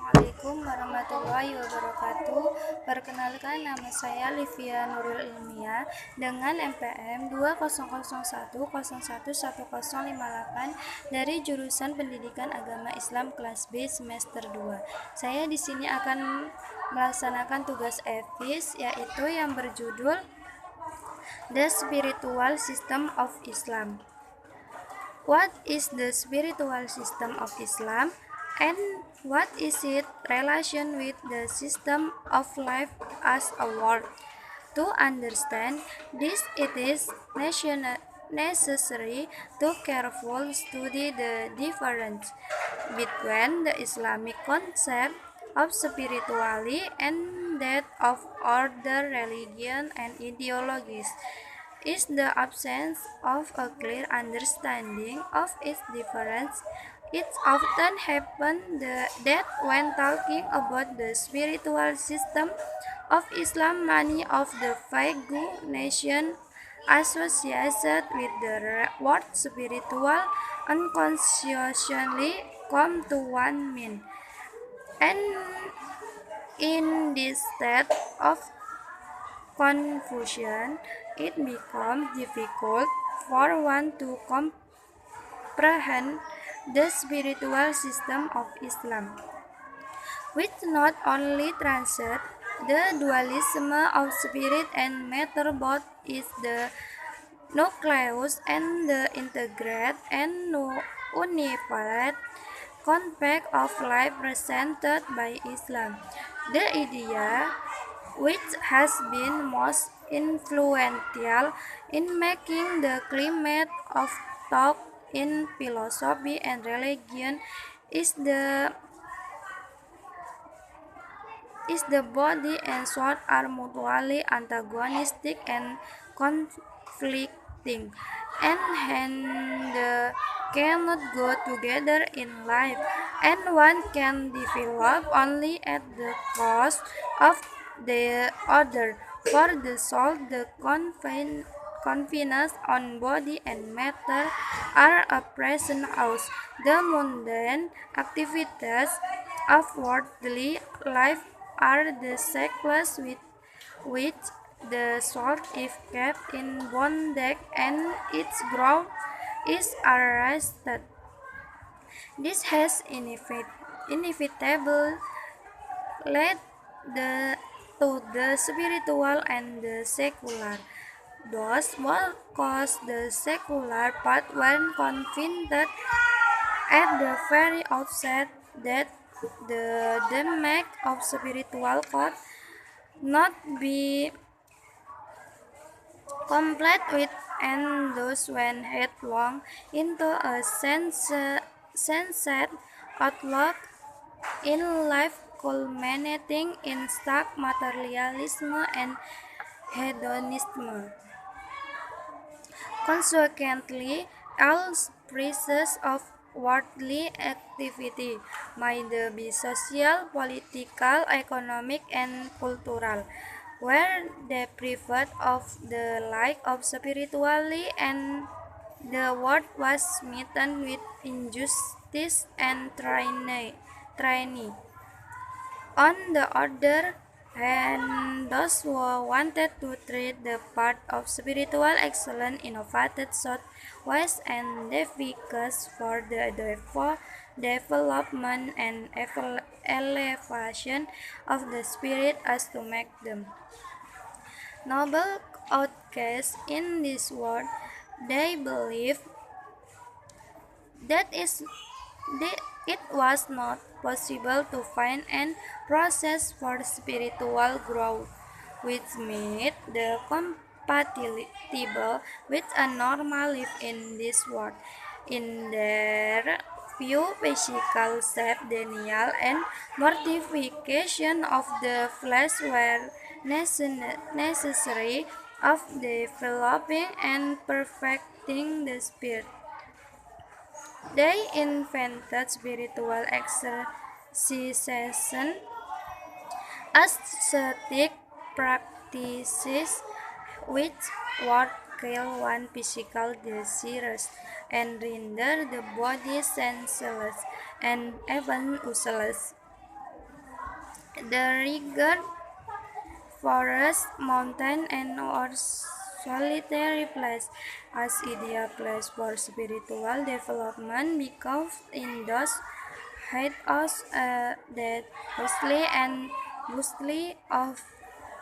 Assalamualaikum warahmatullahi wabarakatuh. Perkenalkan, nama saya Livia Nurul Ilmia dengan NPM 20010111058 dari jurusan Pendidikan Agama Islam kelas B semester 2. Saya di sini akan melaksanakan tugas EVIS yaitu yang berjudul The Spiritual System of Islam. What is the spiritual system of Islam, and what is its relation with the system of life as a whole? To understand this, it is necessary to carefully study the difference between the Islamic concept of spirituality and that of other religion and ideologies. Is the absence of a clear understanding of its difference. It often happens that when talking about the spiritual system of Islam, many of the vague notions associated with the word spiritual unconsciously come to one mean. And in this state of confusion, it becomes difficult for one to comprehend the spiritual system of Islam, which not only transcends the dualism of spirit and matter, but is the nucleus and the integrate and unified concept of life presented by Islam. The idea which has been most influential in making the climate of thought in philosophy and religion is the body and soul are mutually antagonistic and conflicting, and hence cannot go together in life, and one can develop only at the cost of the other. For the soul, the confines on body and matter are a present house. The mundane activities of worldly life are the shackles with which the soul is kept in bondage, and its growth is arrested. This has inevitably led to the spiritual and the secular. Thus, what caused the secular path when convinced at the very outset that the demand of spiritual could not be complied with, and thus went headlong into a sunset outlook in life, culminating in stark materialism and hedonism. Consequently, all species of worldly activity, might be social, political, economic, and cultural, were deprived of the light of spirituality, and the world was smitten with injustice and tyranny. On the other hand, those who wanted to treat the part of spiritual excellence innovated such ways and efficacy for the development and elevation of the spirit as to make them noble outcasts in this world. They believed that it was not possible to find an process for spiritual growth which made the compatible with a normal life in this world. In their view, physical self-denial and mortification of the flesh were necessary of developing and perfecting the spirit. They invented spiritual exercises, ascetic practices which would kill one physical desires and render the body senseless and even useless. The regard forest, mountain, and or solitary place as ideal place for spiritual development because in those hideouts that hostly and mostly of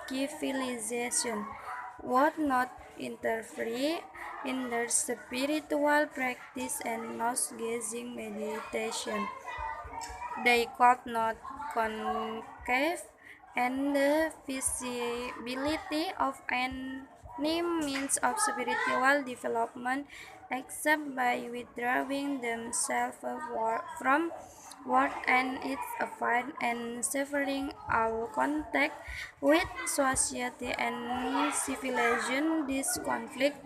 civilization would not interfere in their spiritual practice and nose gazing meditation. They could not conceive and the visibility of any means of spiritual development except by withdrawing themselves from world and its affairs and severing all contact with society and civilization. This conflict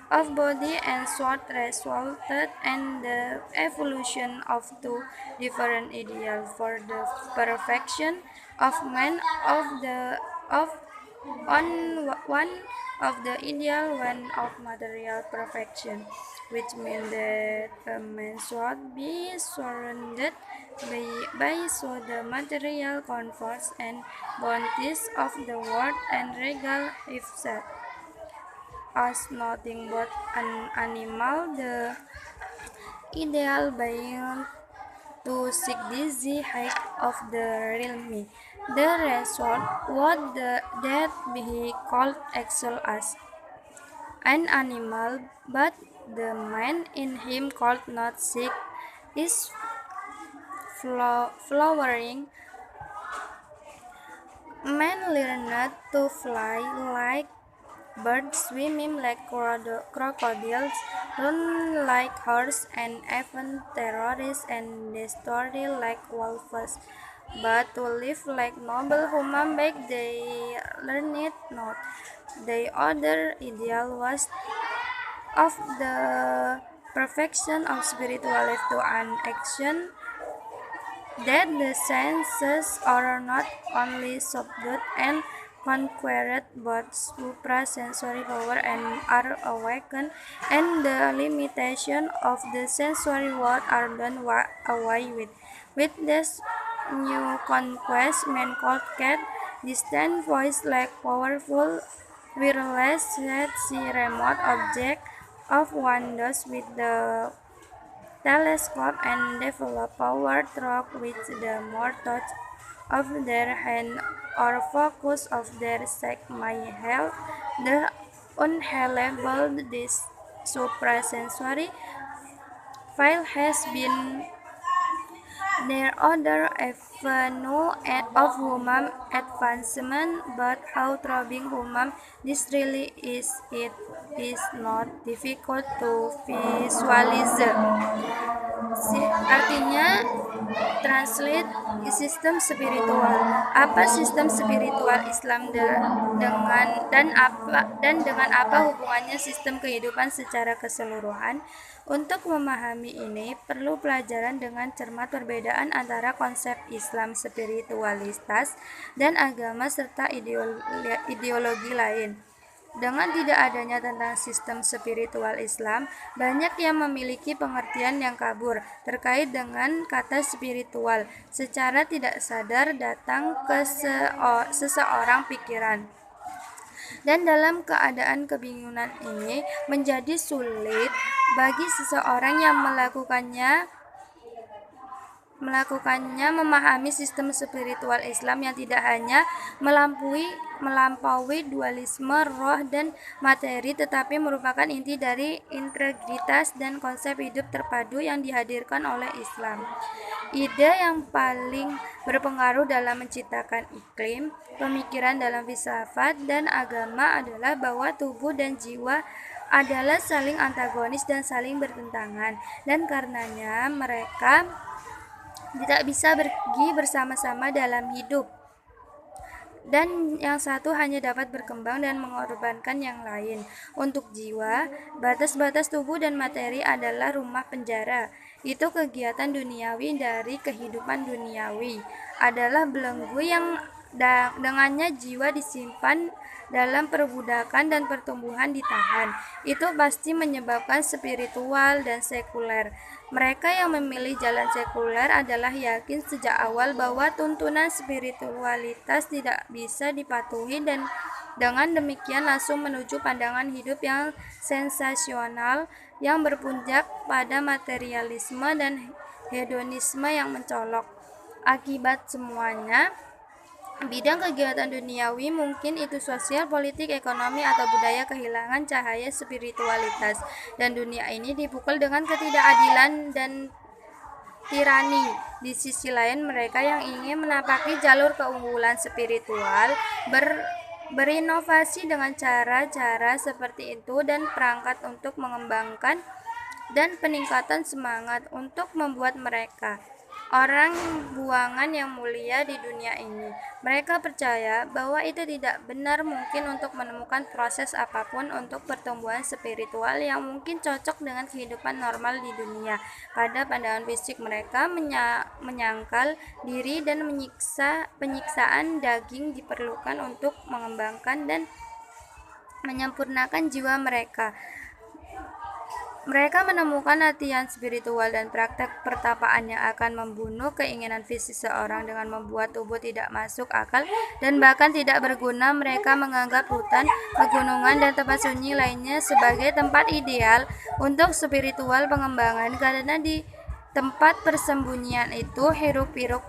of body and soul resulted in the evolution of two different ideals for the perfection of man of on one of the ideal one of material perfection, which means that a man should be surrounded by the material comforts and bounties of the world and regal himself as nothing but an animal. The ideal being to seek the height of the real me. The result was that he called Axel as an animal, but the man in him could not seek his flowering. Man learned to fly like birds, swimming like crocodiles, run like horses, and even terrorists and destroy like wolves. But to live like noble human beings, they learned it not. The other ideal was of the perfection of spiritual life to an action that the senses are not only subdued and conquered but suprasensory power and are awakened, and the limitation of the sensory world are done away with. With this new conquest, man could get distant voice like powerful wireless set see remote object of wonders with the telescope and develop power stroke with the more touch of their hand or focus of their sight may help the unhallable. This suprasensory file has been their other avenue of human advancement, but how throbbing human this really is, it is not difficult to visualize. Artinya translate sistem spiritual. Apa sistem spiritual Islam dengan apa hubungannya sistem kehidupan secara keseluruhan? Untuk memahami ini perlu pelajaran dengan cermat perbedaan antara konsep Islam spiritualitas dan agama serta ideologi lain. Dengan tidak adanya tentang sistem spiritual Islam, banyak yang memiliki pengertian yang kabur terkait dengan kata spiritual. Secara tidak sadar datang ke seseorang pikiran. Dan dalam keadaan kebingungan ini menjadi sulit bagi seseorang yang melakukannya memahami sistem spiritual Islam yang tidak hanya melampaui dualisme roh dan materi, tetapi merupakan inti dari integritas dan konsep hidup terpadu yang dihadirkan oleh Islam. Ide yang paling berpengaruh dalam menciptakan iklim pemikiran dalam filsafat dan agama adalah bahwa tubuh dan jiwa adalah saling antagonis dan saling bertentangan, dan karenanya mereka tidak bisa pergi bersama-sama dalam hidup, dan yang satu hanya dapat berkembang dan mengorbankan yang lain. Untuk jiwa, batas-batas tubuh dan materi adalah rumah penjara. Itu kegiatan duniawi dari kehidupan duniawi, adalah belenggu yang dengannya jiwa disimpan dalam perbudakan dan pertumbuhan ditahan. Itu pasti menyebabkan spiritual dan sekuler. Mereka yang memilih jalan sekuler adalah yakin sejak awal bahwa tuntunan spiritualitas tidak bisa dipatuhi dan dengan demikian langsung menuju pandangan hidup yang sensasional yang berpuncak pada materialisme dan hedonisme yang mencolok. Akibat semuanya, bidang kegiatan duniawi, mungkin itu sosial, politik, ekonomi, atau budaya, kehilangan cahaya spiritualitas, dan dunia ini dipukul dengan ketidakadilan dan tirani. Di sisi lain, mereka yang ingin menapaki jalur keunggulan spiritual berinovasi dengan cara-cara seperti itu dan perangkat untuk mengembangkan dan peningkatan semangat untuk membuat mereka orang buangan yang mulia di dunia ini. Mereka percaya bahwa itu tidak benar mungkin untuk menemukan proses apapun untuk pertumbuhan spiritual yang mungkin cocok dengan kehidupan normal di dunia. Pada pandangan fisik mereka menyangkal diri dan penyiksaan daging diperlukan untuk mengembangkan dan menyempurnakan jiwa mereka. Mereka menemukan latihan spiritual dan praktek pertapaan yang akan membunuh keinginan fisik seorang dengan membuat tubuh tidak masuk akal dan bahkan tidak berguna. Mereka menganggap hutan, pegunungan, dan tempat sunyi lainnya sebagai tempat ideal untuk spiritual pengembangan, karena di tempat persembunyian itu hiruk-pikuk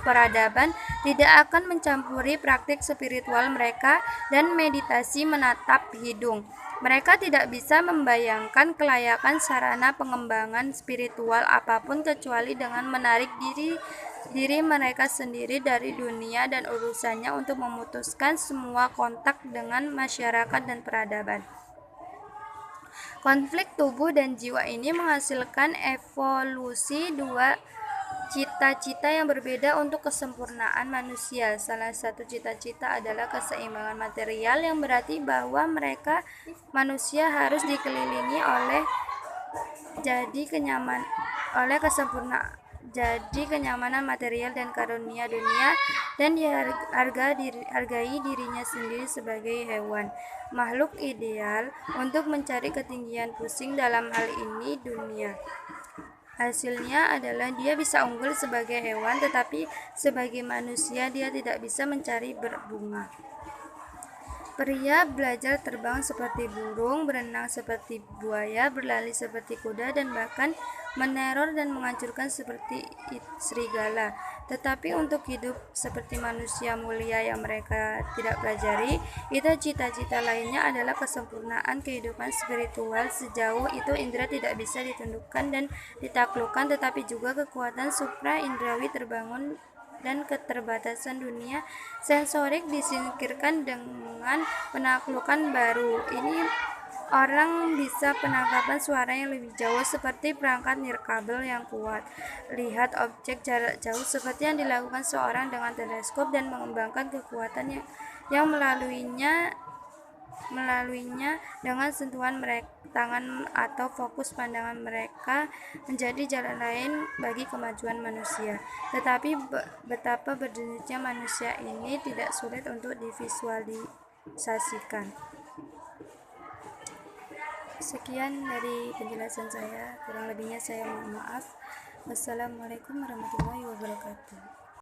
peradaban tidak akan mencampuri praktik spiritual mereka dan meditasi menatap hidung. Mereka tidak bisa membayangkan kelayakan sarana pengembangan spiritual apapun kecuali dengan menarik diri mereka sendiri dari dunia dan urusannya untuk memutuskan semua kontak dengan masyarakat dan peradaban. Konflik tubuh dan jiwa ini menghasilkan evolusi dua cita-cita yang berbeda untuk kesempurnaan manusia. Salah satu cita-cita adalah keseimbangan material, yang berarti bahwa manusia harus dikelilingi oleh kenyamanan material dan karunia dunia, dan dihargai dirinya sendiri sebagai hewan, makhluk ideal untuk mencari ketinggian pusing dalam hal ini dunia. Hasilnya adalah dia bisa unggul sebagai hewan, tetapi sebagai manusia dia tidak bisa mencari berbunga. Pria belajar terbang seperti burung, berenang seperti buaya, berlari seperti kuda, dan bahkan meneror dan menghancurkan seperti serigala. Tetapi untuk hidup seperti manusia mulia yang mereka tidak pelajari, itu cita-cita lainnya adalah kesempurnaan kehidupan spiritual. Sejauh itu indera tidak bisa ditundukkan dan ditaklukkan, tetapi juga kekuatan supra indrawi terbangun dan keterbatasan dunia sensorik disingkirkan dengan penaklukan baru. Ini orang bisa penangkapan suara yang lebih jauh seperti perangkat nirkabel yang kuat, lihat objek jarak jauh seperti yang dilakukan seorang dengan teleskop, dan mengembangkan kekuatan yang melaluinya dengan sentuhan tangan atau fokus pandangan mereka menjadi jalan lain bagi kemajuan manusia. Tetapi betapa berdenyutnya manusia ini tidak sulit untuk divisualisasikan. Sekian dari penjelasan saya, kurang lebihnya saya mohon maaf. Wassalamualaikum warahmatullahi wabarakatuh.